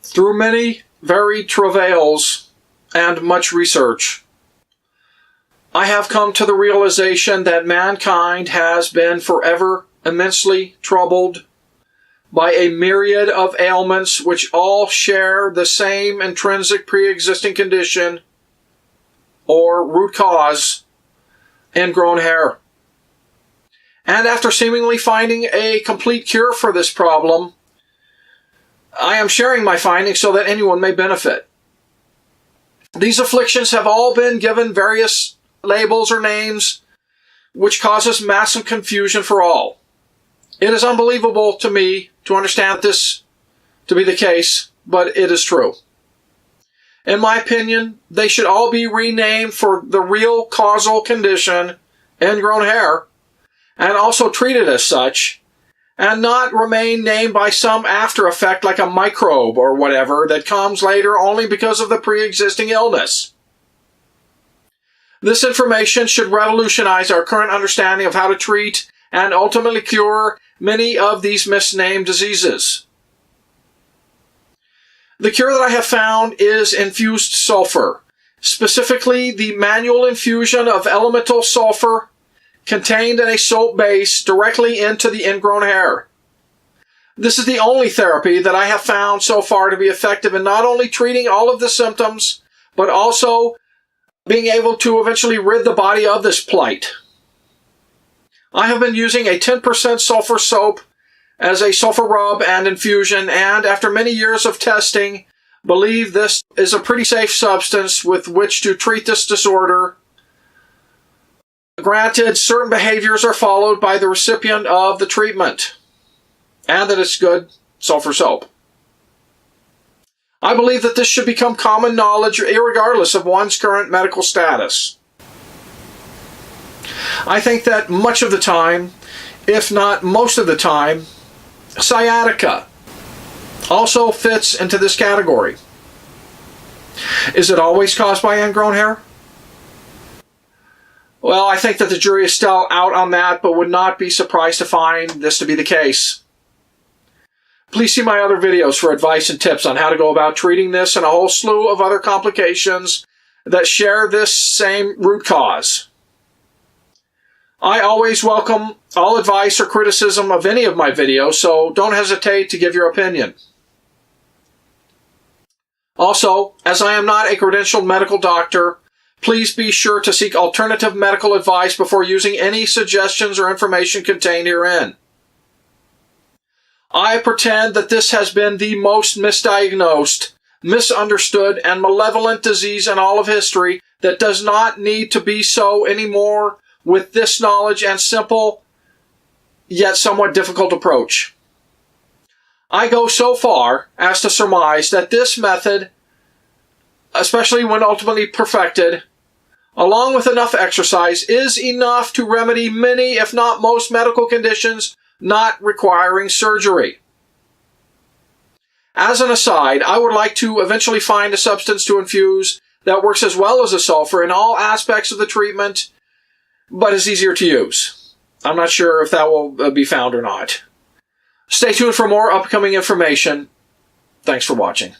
Through many varied travails and much research, I have come to the realization that mankind has been forever immensely troubled by a myriad of ailments which all share the same intrinsic pre-existing condition or root cause: ingrown hair. And after seemingly finding a complete cure for this problem, I am sharing my findings so that anyone may benefit. These afflictions have all been given various labels or names, which causes massive confusion for all. It is unbelievable to me to understand this to be the case, but it is true. In my opinion, they should all be renamed for the real causal condition, ingrown hair, and also treated as such, and not remain named by some after effect like a microbe or whatever that comes later only because of the pre-existing illness. This information should revolutionize our current understanding of how to treat and ultimately cure many of these misnamed diseases. The cure that I have found is infused sulfur, specifically the manual infusion of elemental sulfur contained in a soap base directly into the ingrown hair. This is the only therapy that I have found so far to be effective in not only treating all of the symptoms, but also being able to eventually rid the body of this plight. I have been using a 10% sulfur soap as a sulfur rub and infusion, and after many years of testing, believe this is a pretty safe substance with which to treat this disorder. Granted, certain behaviors are followed by the recipient of the treatment, and that it's good sulfur soap. I believe that this should become common knowledge irregardless of one's current medical status. I think that much of the time, if not most of the time, sciatica also fits into this category. Is it always caused by ingrown hair? Well, I think that the jury is still out on that, but would not be surprised to find this to be the case. Please see my other videos for advice and tips on how to go about treating this and a whole slew of other complications that share this same root cause. I always welcome all advice or criticism of any of my videos, so don't hesitate to give your opinion. Also, as I am not a credentialed medical doctor, please be sure to seek alternative medical advice before using any suggestions or information contained herein. I pretend that this has been the most misdiagnosed, misunderstood, and malevolent disease in all of history that does not need to be so anymore with this knowledge and simple, yet somewhat difficult approach. I go so far as to surmise that this method, especially when ultimately perfected, along with enough exercise, is enough to remedy many, if not most, medical conditions not requiring surgery. As an aside, I would like to eventually find a substance to infuse that works as well as a sulfur in all aspects of the treatment, but is easier to use. I'm not sure if that will be found or not. Stay tuned for more upcoming information. Thanks for watching.